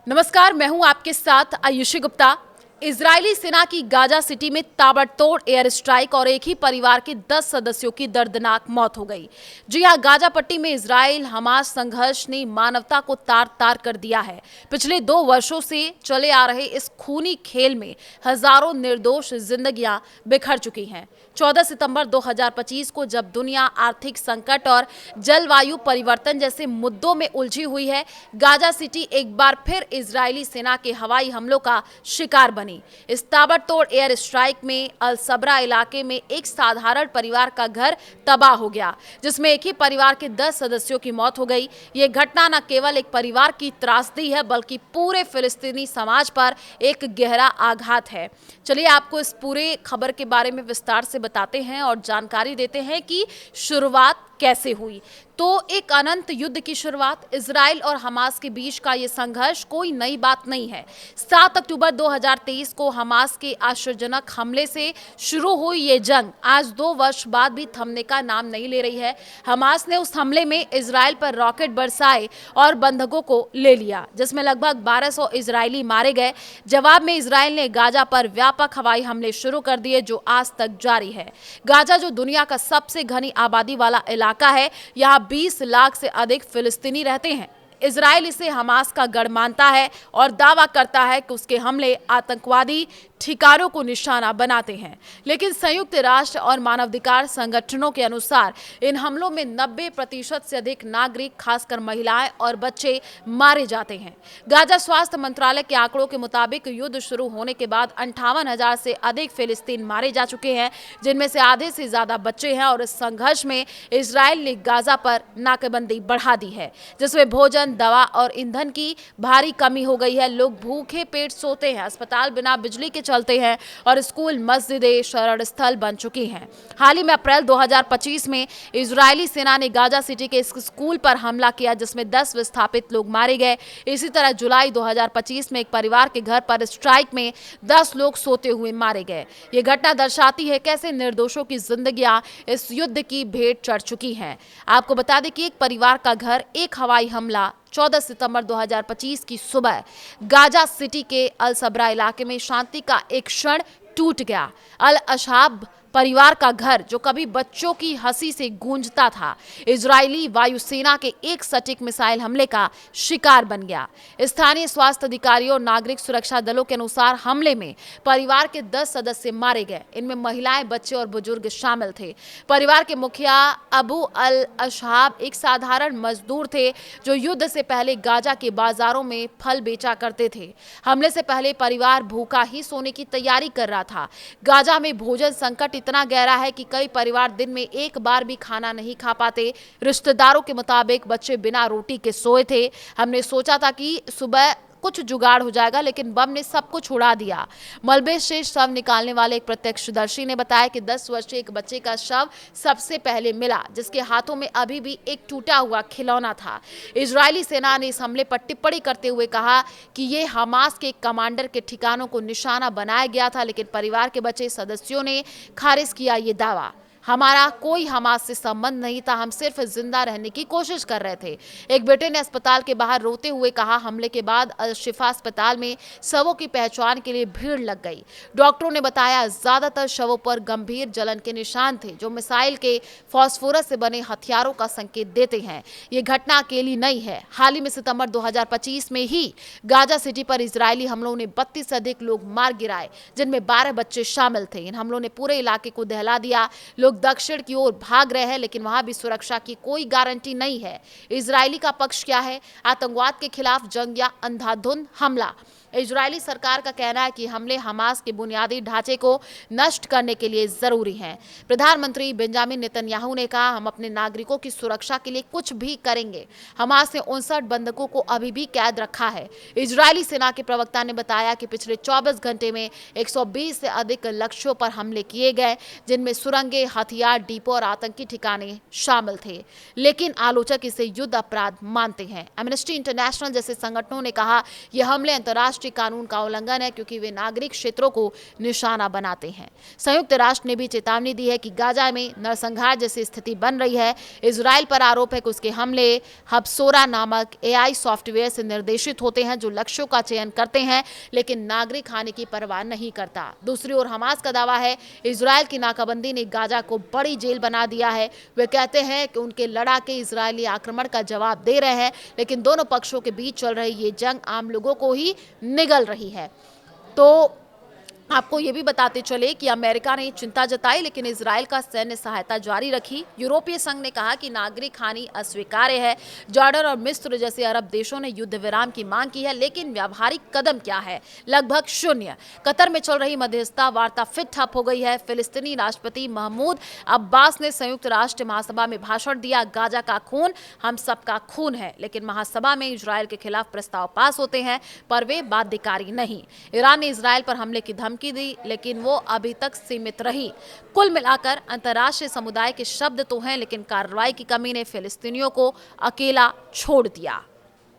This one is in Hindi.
नमस्कार, मैं हूं आपके साथ आयुषी गुप्ता। इजरायली सेना की गाजा सिटी में ताबड़तोड़ एयर स्ट्राइक और एक ही परिवार के 10 सदस्यों की दर्दनाक मौत हो गई। जी हां, गाजा पट्टी में इजराइल हमास संघर्ष ने मानवता को तार तार कर दिया है। पिछले 2 वर्षों से चले आ रहे इस खूनी खेल में हजारों निर्दोष जिंदगियां बिखर चुकी हैं। 14 सितंबर 2025 को जब दुनिया आर्थिक संकट और जलवायु परिवर्तन जैसे मुद्दों में उलझी हुई है, गाजा सिटी एक बार फिर इजरायली सेना के हवाई हमलों का शिकार बनी। इस ताबड़तोड़ एयर स्ट्राइक में अल सबरा इलाके में एक साधारण परिवार का घर तबाह हो गया, जिसमें एक ही परिवार के 10 सदस्यों की मौत हो गई। ये घटना न केवल एक परिवार की त्रासदी है, बल्कि पूरे फिलिस्तीनी समाज पर एक गहरा आघात है। चलिए आपको इस पूरे खबर के बारे में विस्तार से बताते हैं और जानकारी देते हैं कि शुरुआत कैसे हुई। तो एक अनंत युद्ध की शुरुआत, इजराइल और हमास के बीच का ये संघर्ष कोई नई बात नहीं है। 7 अक्टूबर 2023 को हमास के आश्चर्यजनक हमले से शुरू हुई ये जंग आज 2 वर्ष बाद भी थमने का नाम नहीं ले रही है। हमास ने उस हमले में इजराइल पर रॉकेट बरसाए और बंधकों को ले लिया, जिसमें लगभग 1200 इजरायली मारे गए। जवाब में इजराइल ने गाजा पर व्यापक हवाई हमले शुरू कर दिए, जो आज तक जारी है। गाजा, जो दुनिया का सबसे घनी आबादी वाला इलाका है, यहाँ 20 लाख से अधिक फिलिस्तीनी रहते हैं। इजराइल इसे हमास का गढ़ मानता है और दावा करता है कि उसके हमले आतंकवादी ठिकानों को निशाना बनाते हैं। लेकिन संयुक्त राष्ट्र और मानवाधिकार संगठनों के अनुसार इन हमलों में 90% से अधिक नागरिक, खासकर महिलाएं और बच्चे मारे जाते हैं। गाजा स्वास्थ्य मंत्रालय के आंकड़ों के मुताबिक युद्ध शुरू होने के बाद 58,000 से अधिक फिलिस्तीन मारे जा चुके हैं, जिनमें से आधे से ज्यादा बच्चे हैं। और इस संघर्ष में इजराइल ने गाजा पर नाकेबंदी बढ़ा दी है, जिसमें भोजन, दवा और ईंधन की भारी कमी हो गई है। लोग भूखे पेट सोते हैं, अस्पताल बिना बिजली के चलते हैं और स्कूल, मस्जिदें शरण स्थल बन चुकी हैं। हाल ही में अप्रैल 2025 में इजरायली सेना ने गाजा सिटी के स्कूल पर हमला किया, जिसमें 10 विस्थापित लोग मारे गए। इसी तरह जुलाई 2025 में एक परिवार के घर पर स्ट्राइक में 10 लोग सोते हुए मारे गए। ये घटना दर्शाती है कैसे निर्दोषों की जिंदगियां इस युद्ध की भेंट चढ़ चुकी हैं। आपको बता दें कि एक परिवार का घर, एक हवाई हमला 14 सितंबर 2025 की सुबह गाजा सिटी के अल सबरा इलाके में शांति का एक क्षण टूट गया। अल अशाब परिवार का घर, जो कभी बच्चों की हंसी से गूंजता था, इजरायली वायुसेना के एक सटीक मिसाइल हमले का शिकार बन गया। स्थानीय स्वास्थ्य अधिकारियों और नागरिक सुरक्षा दलों के अनुसार हमले में परिवार के 10 सदस्य मारे गए। इनमें महिलाएं, बच्चे और बुजुर्ग शामिल थे। परिवार के मुखिया अबू अल अशाब एक साधारण मजदूर थे, जो युद्ध से पहले गाजा के बाजारों में फल बेचा करते थे। हमले से पहले परिवार भूखा ही सोने की तैयारी कर रहा था। गाजा में भोजन संकट इतना गहरा है कि कई परिवार दिन में एक बार भी खाना नहीं खा पाते। रिश्तेदारों के मुताबिक बच्चे बिना रोटी के सोए थे। हमने सोचा था कि सुबह कुछ जुगाड़ हो जाएगा, लेकिन बम ने सब कुछ उड़ा दिया। मलबे से शव निकालने वाले एक प्रत्यक्षदर्शी ने बताया कि 10 वर्षीय एक बच्चे का शव सबसे पहले मिला, जिसके हाथों में अभी भी एक टूटा हुआ खिलौना था। इजरायली सेना ने इस हमले पर टिप्पणी करते हुए कहा कि ये हमास के कमांडर के ठिकानों को निशाना बनाया गया था, लेकिन परिवार के बचे सदस्यों ने खारिज किया ये दावा। हमारा कोई हमास से संबंध नहीं था, हम सिर्फ जिंदा रहने की कोशिश कर रहे थे। एक बेटे ने अस्पताल के बाहर रोते हुए कहा, हमले के बाद अल शिफा अस्पताल में शवों की पहचान के लिए भीड़ लग गई। डॉक्टरों ने बताया ज्यादातर शवों पर गंभीर जलन के निशान थे, जो मिसाइल के फास्फोरस से बने हथियारों का संकेत देते हैं। ये घटना अकेली नहीं है। हाल ही में सितंबर 2025 में ही गाजा सिटी पर इजरायली हमलों ने 32 से अधिक लोग मार गिराए, जिनमें 12 बच्चे शामिल थे। इन हमलों ने पूरे इलाके को दहला दिया। लोग दक्षिण की ओर भाग रहे हैं, लेकिन वहां भी सुरक्षा की कोई गारंटी नहीं है। इजरायली का पक्ष क्या है? आतंकवाद के खिलाफ जंग या अंधाधुंध हमला? इजरायली सरकार का कहना है कि हमले हमास के बुनियादी ढांचे को नष्ट करने के लिए जरूरी हैं। प्रधानमंत्री बेंजामिन नेतन्याहू ने कहा, हम अपने नागरिकों की सुरक्षा के लिए कुछ भी करेंगे। हमास ने 59 बंधकों को अभी भी कैद रखा है। इजरायली सेना के प्रवक्ता ने बताया कि पिछले 24 घंटे में 120 से अधिक लक्ष्यों पर हमले किए गए, जिनमें सुरंगें, हथियार डिपो और आतंकी ठिकाने शामिल थे। लेकिन आलोचक इसे युद्ध अपराध मानते हैं। एमनेस्टी इंटरनेशनल जैसे संगठनों ने कहा, यह हमले अंतर्राष्ट्रीय अंतर्राष्ट्रीय कानून का उल्लंघन है क्योंकि वे नागरिक क्षेत्रों को निशाना बनाते हैं। संयुक्त राष्ट्र ने भी चेतावनी दी है कि गाजा में नरसंहार जैसी स्थिति बन रही है। इजराइल पर आरोप है कि उसके हमले हबसोरा नामक एआई सॉफ्टवेयर से निर्देशित होते हैं जो लक्ष्यों का चयन करते हैं लेकिन नागरिक हानि की परवाह नहीं करता। दूसरी ओर हमास का दावा है इजराइल की नाकाबंदी ने गाजा को बड़ी जेल बना दिया है। वे कहते हैं कि उनके लड़ाके इजरायली आक्रमण का जवाब दे रहे हैं लेकिन दोनों पक्षों के बीच चल रही ये जंग आम लोगों को ही निगल रही है। तो आपको ये भी बताते चले कि अमेरिका ने चिंता जताई लेकिन इजराइल का सैन्य सहायता जारी रखी। यूरोपीय संघ ने कहा कि नागरिक हानि अस्वीकार्य है। जॉर्डन और मिस्र जैसे अरब देशों ने युद्ध विराम की मांग की है लेकिन व्यावहारिक कदम क्या है? लगभग शून्य। कतर में चल रही मध्यस्थता वार्ता फिर ठप हो गई है। फिलिस्तीनी राष्ट्रपति महमूद अब्बास ने संयुक्त राष्ट्र महासभा में भाषण दिया, गाजा का खून हम सबका खून है। लेकिन महासभा में इजराइल के खिलाफ प्रस्ताव पास होते हैं पर वे बाध्यकारी नहीं। ईरान ने इजराइल पर हमले की धमकी दी लेकिन वो अभी तक सीमित रही। कुल मिलाकर अंतर्राष्ट्रीय समुदाय के शब्द तो हैं लेकिन कार्रवाई की कमी ने फिलिस्तीनियों को अकेला छोड़ दिया।